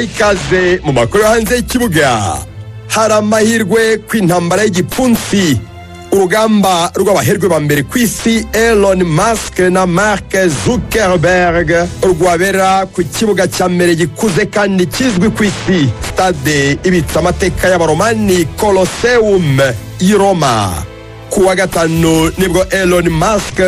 tubaha ikaze mu makuru hanze y'ikibuga. Hari amahirwe ku intambara y'igipfunsi, urugamba rw'abaherwe ba mbere ku isi Elon Musk na Mark Zuckerberg rwabera ku kibuga cya mbere gikuze kandi kizwi ku isi, stade ibitse amateka y'abaromani Colosseum i Roma. Ku wa gatanu nibwo Elon Musk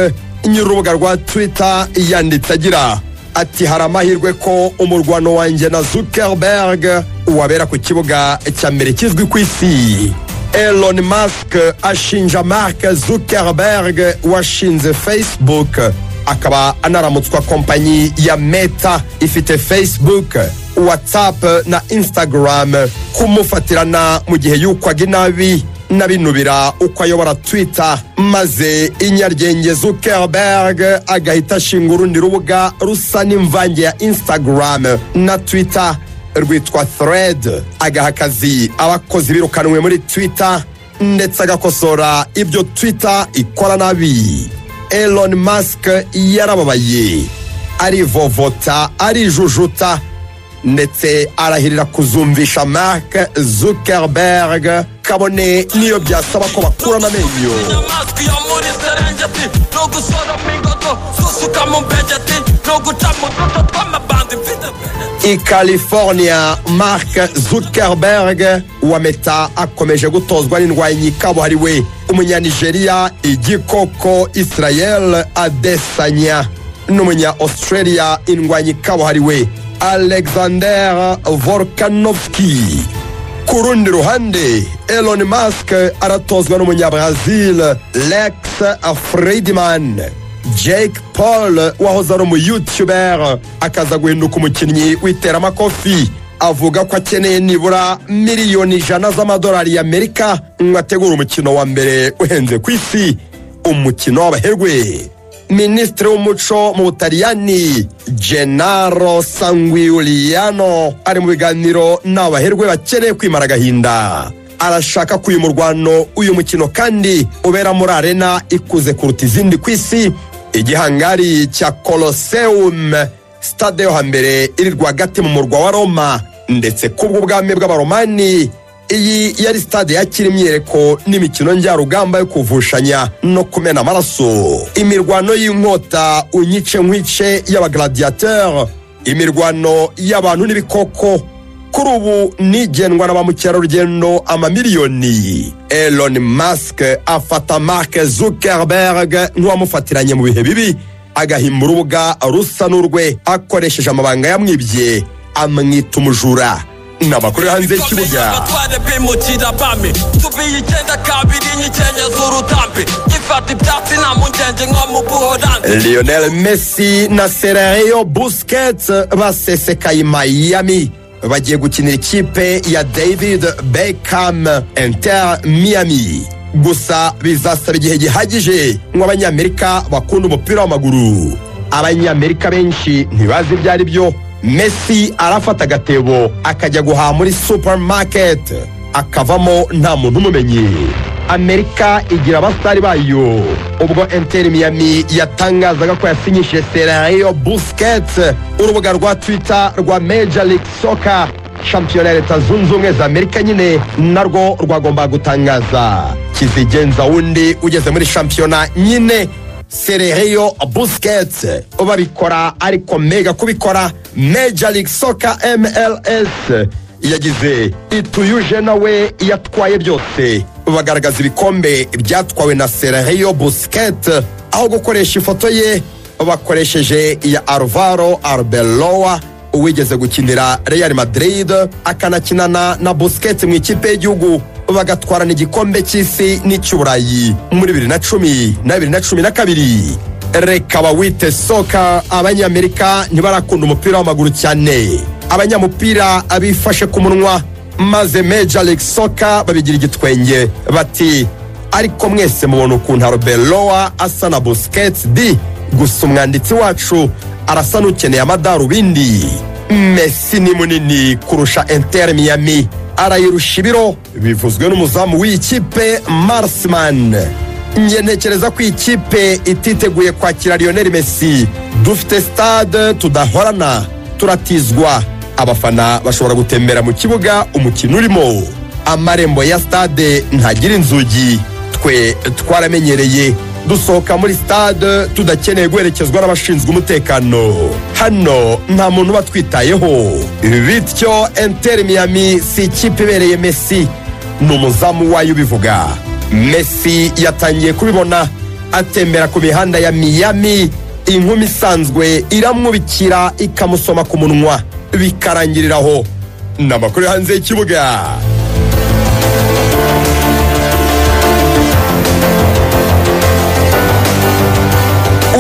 nyir'urubuga rwa Twitter yanditse agira ati hari amahirwe ko umurwano wanjye na Zuckerberg wabera ku kibuga cya mbere kizwi ku isi. Elon Musk ashinja Mark Zuckerberg washinze Facebook, akaba anaramutswa kompanyi ya Meta ifite Facebook, WhatsApp na Instagram kumufatirana mu gihe yukwaga inabi n'abinubira uko ayobora Twitter, maze inyaryenge Zuckerberg agahita ashinga urundi rubuga rusa n'imvange ya Instagram na Twitter rwitwa Thread, agaha akazi abakozi birukanwe muri Twitter ndetse agakosora ibyo Twitter ikora nabi. Elon Musk yarababaye, arivovota, arijujuta ndetse arahirira kuzumvisha Mark Zuckerberg kabone niyo byasaba ko bakurana amenyo. I California, Mark Zuckerberg wa Meta akomeje gutozwa n'indwanyi kabuhariwe umunyanigeria igikoko Israel Adesanya n'umunya Australia indwanyi kabuhariwe Alexander Volkanovski. Ku rundi ruhande Elon Musk aratozwa n'umunya-Brazil Lex Fridman. Jake Paul wahoze ari umu-YouTuber akaza guhinduka umukinnyi w'iteramakofi, avuga ko akeneye nibura miliyoni 100 z'amadolari y'Amerika ngo ategure umukino wa mbere uhenze ku isi, umukino w'abaherwe. Minisitiri w'umuco mu Butaliyani Gennaro Sangiuliano ari mu biganiro n'abaherwe bakeneye kwimara agahinda. Arashaka ko uyu murwano, uyu mukino kandi ubera muri arena ikuze kuruta izindi ku isi, igihangari cya Colosseum, stade yo hambere iri rwagati mu murwa wa Roma, ndetse kubw'ubwami bw'abaromani iyi yari stade yakira imyereko n'imikino njyarugamba yo kuvushanya no kumena amaraso, imirwano y'inkota unyice nkwice y'abagladiateur, imirwano y'abantu n'ibikoko. Kuri ubu nigenwa na ba mukerarugendo amamiliyoni. Elon Musk afata Mark Zuckerberg nk'uwamufatiranye mu bihe bibi, agahimba urubuga rusa n'urwe akoresheje amabanga yamwibye, amwita umujura. N'amakuru hanze y'ikibuga. Lionel Messi na Sergio Busquets basesekaye i Miami, bagiye gukinira ikipe ya David Beckham Inter Miami. Gusa bizasaba igihe gihagije nk'abanyamerika bakunda umupira w'amaguru. Abanyamerika benshi ntibazi ibyo ari byo. Messi arafata agatebo akajya guhaha muri supermarket, akavamo nta muntu umumenye. Amerika igira abasitari bayo. Ubwo Inter Miami yatangazaga ko yasinyishije Sergio Busquets, urubuga rwa Twitter rwa Major League Soccer, shampiyona ya Leta Zunze Ubumwe za Amerika nyine narwo rwagomba gutangaza kizigenza wundi ugeze muri shampiyona nyine Sergio Busquets. Babikora ariko mega kubikora Major League Soccer MLS yagize ituyuje nawe yatwaye byose. Bagaragaza ibikombe byatwawe na Sergio Busquets, aho gukoresha ifoto ye bakoresheje ya Alvaro Arbeloa uwigeze gukinira Real Madrid akanakinana na Busquets mu ikipe y'igihugu, bagatwarana igikombe cy'isi n'icy'Uburayi muri 2010 na 2012. Reka bawite soka, abanyamerika ntibarakunda umupira w'amaguru cyane. Abanyamupira abifashe ku munwa, maze Major League Soccer babigira igitwenge bati ariko mwese mubona ukuntu Arbeloa asa na Busquets di, gusa umwanditsi wacu arasa n'ukeneye amadarubindi. Messi ni munini kurusha Inter Miami, arayirusha ibiro, bivuzwe n'umuzamu w'ikipe Marsman. Nge ntekereza ko ikipe ititeguye kwakira Lionel Messi. Dufite stade tudahorana, turatizwa, abafana bashobora gutembera mu kibuga umukino urimo. Amarembo ya stade ntagira inzugi, twe twaramenyereye dusohoka muri stade tudakeneye guherekezwa n'abashinzwe umutekano. Hano nta muntu batwitayeho, bityo Inter Miami si ikipe ibereye Messi, ni umuzamu wayo ubivuga. Messi yatangiye kubibona atembera ku mihanda ya Miami, inkumi isanzwe iramwubikira ikamusoma ku munwa bikarangiriraho. N'amakuru hanze y'ikibuga.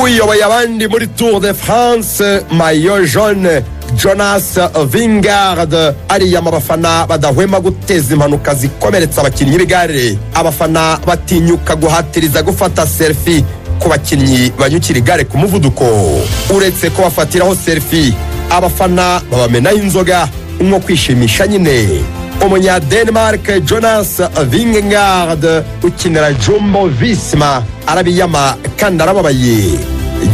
Uyoboye abandi muri Tour de France, maillot jaune Jonas Vingegaard ariyama abafana badahwema guteza impanuka zikomeretsa abakinnyi b'igare. Abafana batinyuka guhatiriza gufata selfie ku bakinnyi banyukira igare ku muvuduko. Uretse ko bafatiraho selfie, abafana babamenaho inzoga nko kwishimisha nyine. Umunya Denmark Jonas Vingegaard ukinira Jumbo Visma arabiyama kandi arababaye.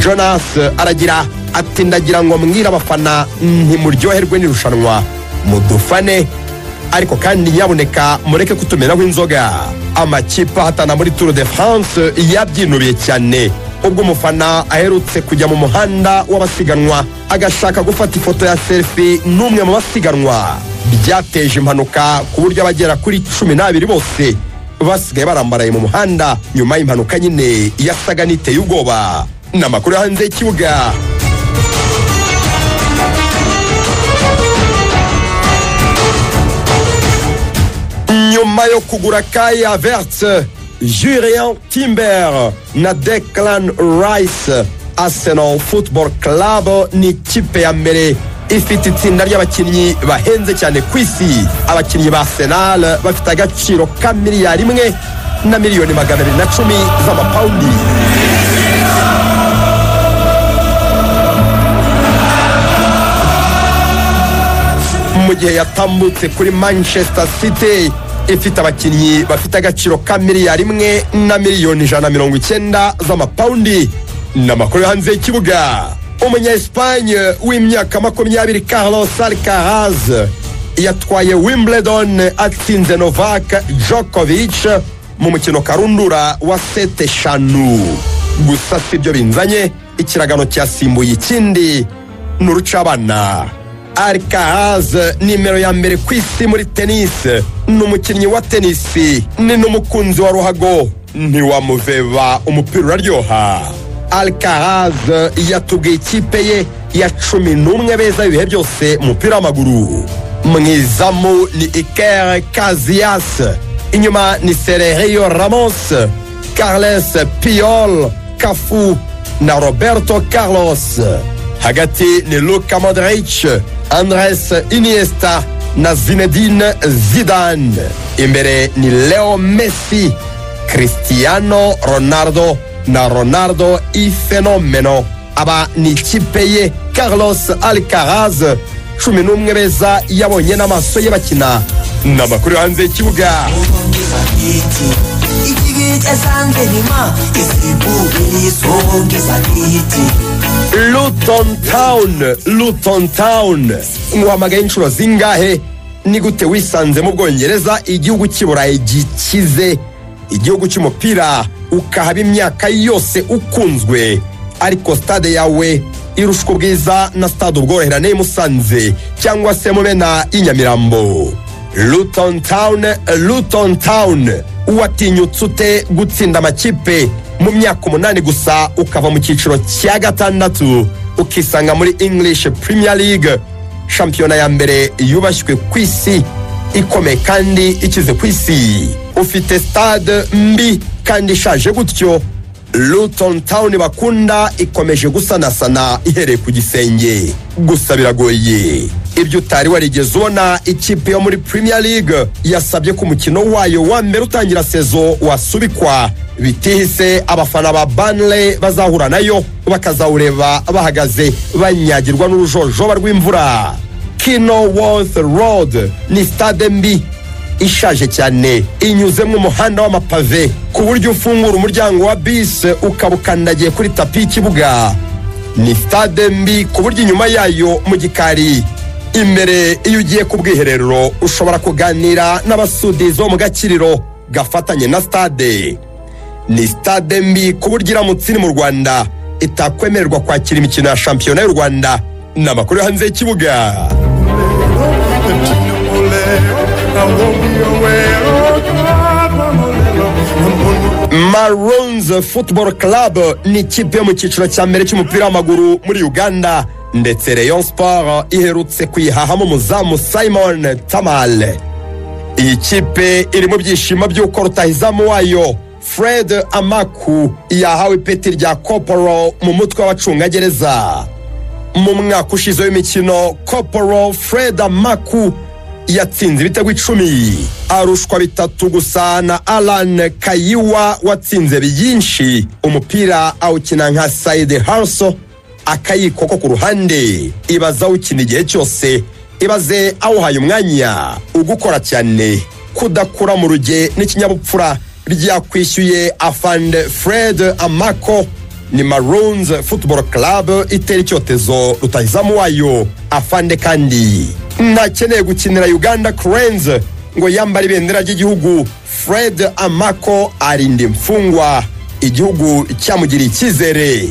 Jonas aragira ati ndagira ngo mbwira abafana ntimuryoherwe n'irushanwa, mudufane ariko kandi nyaboneka mureke kutumenaho inzoga. Amakipe ahatana muri Tour de France yabyinubiye cyane ubwo umufana aherutse kujya mu muhanda w'abasiganwa agashaka gufata ifoto ya selfie n'umwe mu basiganwa. Byateje impanuka ku buryo abagera kuri 12 bose basigaye barambaraye mu muhanda nyuma y'impanuka nyine yasaga n'iteye ubwoba. N'amakuru hanze y'ikibuga. Nyuma yo kugura Kai Havertz, Jurien Timber na Declan Rice, Arsenal Football Club ni ikipe ya mbere ifite itsinda ry'abakinnyi bahenze cyane ku isi. Abakinnyi ba Arsenal bafite agaciro ka miliyari 1 na miliyoni 210 z'amapawundi. Mu gihe yatambutse kuri Manchester City ifite abakinnyi bafite agaciro ka miliyari 1 na miliyoni 190 z'amapawundi. N'amakuru hanze y'ikibuga. Umunya Espagne w'imyaka 20 Carlos Alcaraz yatwaye Wimbledon atsinze Novak Djokovic mu mukino karundura wa 7-5. Gusa sibyo binzanye, ikiragano cyasimbuye ikindi n'urucabana. Alcaraz nimero ya mbere ku isi muri tennis, n'umukinnyi wa tennis ni n'umukunzi wa ruhago, ntiwamuveba umupira uraryoha. Alcaraz yatubwiye ikipe ye ya 11 beza ibihe byose umupira w'amaguru. Mwizamu ni Iker Casillas, inyuma ni Sergio Ramos, Carles Puyol, Cafu na Roberto Carlos. Hagati ni Luka Modric, Andres Iniesta na Zinedine Zidane. Imbere ni Leo Messi, Cristiano Ronaldo na Ronaldo i fenomeno. Aba ni ikipe ye Carlos Alcaraz, 11 beza yabonye n'amaso ye bakina. N'amakuru hanze y'ikibuga. Luton Town nguhamagaye inshuro zingahe? Ni gute wisanze mu Bwongereza, igihugu cy'Iburayi gikize, igihugu cy'umupira, ukahaba imyaka yose ukunzwe, ariko stade yawe irushwa ubwiza na stade ubworoherane Musanze cyangwa se Mumena y'Inyamirambo? Luton Town watinyutse ute gutsinda amakipe mu myaka 8 gusa ukava mu cyiciro cya 6 ukisanga muri English Premier League, shampiyona ya mbere yubashywe ku isi, ikomeye kandi ikize ku isi. Ufite stade mbi kandi ishaje gutyo, Luton Town bakunda ikomeje gusanasana ihereye ku gisenge. Gusa biragoye. Ibyo utari warigeze ubona, ikipe yo muri Premier League yasabye ko umukino wayo wa mbere utangira sezo wasubikwa, bitihise abafana ba Burnley bazahura nayo bakazawureba bahagaze banyagirwa n'urujojoba rw'imvura. Kenilworth Road ni stade mbi ishaje cyane, inyuzemo umuhanda w'amapave ku buryo ufungura umuryango wa bus ukabukandagiye kuri tapi y'ikibuga. Ni stade mbi ku buryo inyuma yayo mu gikari imbere iyo ugiye ku bwiherero ushobora kuganira n'abasudizi bo mu Gakiriro gafatanye na stade. Ni stade mbi ku buryo iramutse iri mu Rwanda itakwemererwa kwakira imikino ya shampiyona y'u Rwanda. N'amakuru hanze y'ikibuga. Maroons Football Club ni ikipe yo mu cyiciro cya mbere cy'umupira w'amaguru muri Uganda, ndetse Rayon Sport iherutse kuyihahamo umuzamu Simon Tamal. Iyi kipe iri mu byishimo by'uko rutahizamu wayo Fred Amaku yahawe ipeti rya Corporal mu mutwe w'abacungagereza. Mu mwaka ushize w'imikino, Corporal Fred Amaku yatsinze ibitego 10, arushwa 3 gusa na Alan Kayiwa watsinze byinshi. Umupira awukina nka Said Harso, akayikoko ku ruhande. Ibaza ukina igihe cyose, ibaze awuhaye umwanya. Ugukora cyane, kudakura mu ruge n'ikinyabupfura ryakwishyuye afande Fred Amako. Ni Maroons Football Club itera icyotezo rutahizamu wayo afande, kandi ntakeneye gukinira Uganda Cranes ngo yambare ibendera ry'igihugu. Fred Amako arinda imfungwa, igihugu cyamugiriye icyizere.